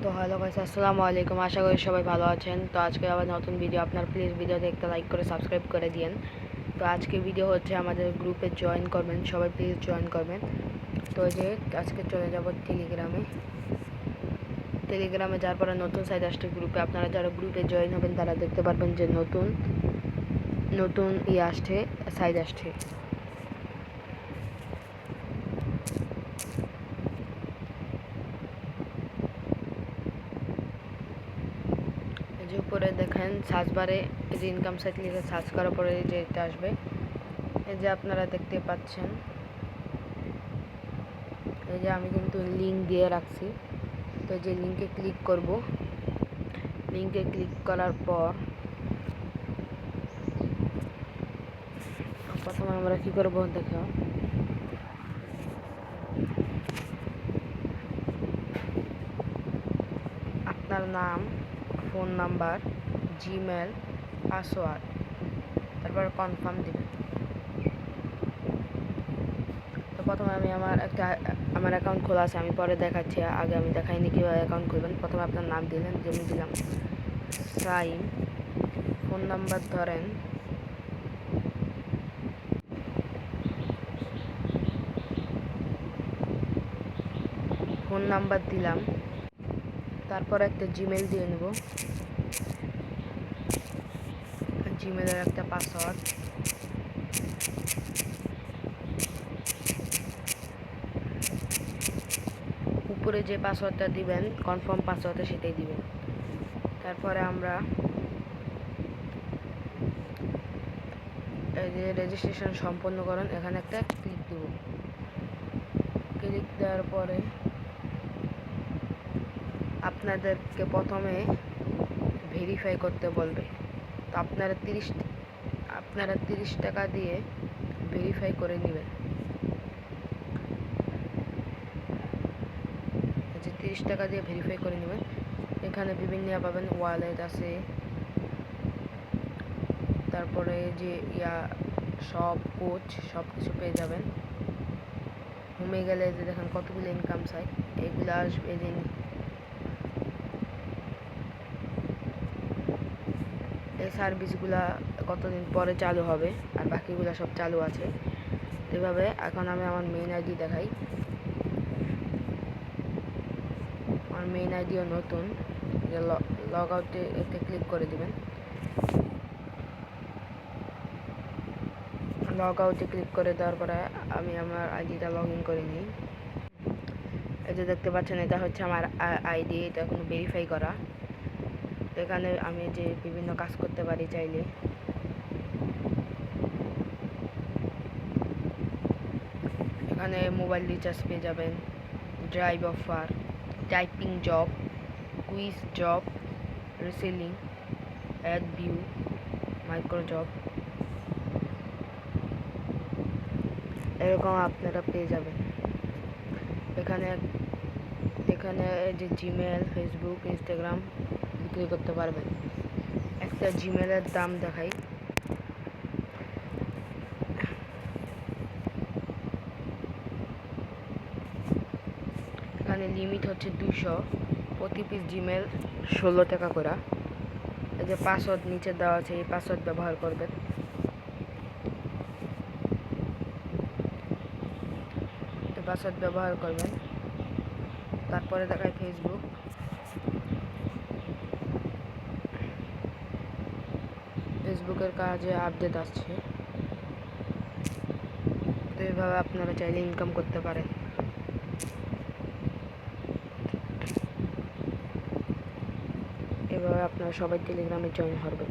তো hello guys, আসসালামু আলাইকুম। আশা করি সবাই ভালো আছেন। তো আজকে আবার নতুন ভিডিও। আপনার প্লিজ ভিডিও দেখতে লাইক করে সাবস্ক্রাইব করে দিন। তো আজকে ভিডিও হচ্ছে আমাদের গ্রুপে জয়েন করবেন, সবাই প্লিজ জয়েন করবেন। তো এই যে আজকে চলে যাব টেলিগ্রামে যাওয়ার পরে নতুন সাইট আসছে গ্রুপে। আপনারা যারা গ্রুপে জয়েন হবেন তারা দেখতে পারবেন যে নতুন নতুন আসছে, সাইট আসছে। এই যে উপরে দেখেন সার্চ বারে এই যে ইনকাম সাইট লিখে সার্চ করার পরে যে এটা আসবে, এই যে আপনারা দেখতে পাচ্ছেন। এই যে আমি কিন্তু লিঙ্ক দিয়ে রাখছি। তো যে লিঙ্কে ক্লিক করব, লিঙ্কে ক্লিক করার পর প্রথমে আমরা কি করব দেখো, আপনার নাম, ফোন নাম্বার, জিমেল, পাসওয়ার্ড, তারপর কনফার্ম দিবেন। তো প্রথমে আমি আমার অ্যাকাউন্ট খোলা আছে, আমি পরে দেখাচ্ছি। আগে আমি দেখাইনি কীভাবে অ্যাকাউন্ট খুলবেন। প্রথমে আপনার নাম দিলেন, যেমন দিলাম সাইম। ফোন নাম্বার ধরেন ফোন নাম্বার দিলাম, তারপর একটা জিমেল দিয়ে নেব, জিমেলের একটা পাসওয়ার্ড, উপরে যে পাসওয়ার্ডটা দিবেন কনফার্ম পাসওয়ার্ডটা সেটাই দিবেন। তারপরে আমরা এই যে রেজিস্ট্রেশন সম্পন্ন করেন, এখানে একটা ক্লিক দেব। ক্লিক দেওয়ার পরে আপনাদেরকে প্রথমে ভেরিফাই করতে বলবে। তো আপনারা 30 টাকা দিয়ে ভেরিফাই করে নেবেন। যে 30 টাকা দিয়ে ভেরিফাই করে নেবেন। এখানে বিভিন্ন পাবেন, ওয়ালেট আছে, তারপরে যে সব কোচ সব কিছু পেয়ে যাবেন। হোমে গেলে যে দেখেন কতগুলো ইনকাম সাইট, এগুলো আসবে। এই সার্ভিসগুলা কতদিন পরে চালু হবে, আর বাকিগুলো সব চালু আছে। এভাবে এখন আমি আমার মেইন আইডি দেখাই। আমার মেইন আইডিও নতুন, লগ আউটে এতে ক্লিক করে দিবেন। লগ আউটে ক্লিক করে দেওয়ার পরে আমি আমার আইডিটা লগ ইন করে নিই। এই যে দেখতে পাচ্ছেন, এটা হচ্ছে আমার আইডি, এটা এখন ভেরিফাই করা। এখানে আমি যে বিভিন্ন কাজ করতে পারি চাইলে। এখানে মোবাইল রিচার্জ পেয়ে যাবেন, drive offer, typing job, quiz job, reselling, add view, micro job, এরকম আপনারা পেয়ে যাবেন। এখানে যে জিমেল, ফেসবুক, ইনস্টাগ্রাম বিক্রি করতে পারবেন। একটা জিমেলের দাম দেখাই। এখানে লিমিট হচ্ছে 200, প্রতি পিস জিমেল 16 টাকা করে। এই যে পাসওয়ার্ড নিচে দেওয়া আছে, এই পাসওয়ার্ড ব্যবহার করবেন। এই পাসওয়ার্ড ব্যবহার করবেন। তারপরে দেখায় ফেসবুকের কাজে আপডেট আসছে। তো এইভাবে আপনারা চাইলে ইনকাম করতে পারেন। এভাবে আপনারা সবাই টেলিগ্রামে জয়েন করবেন।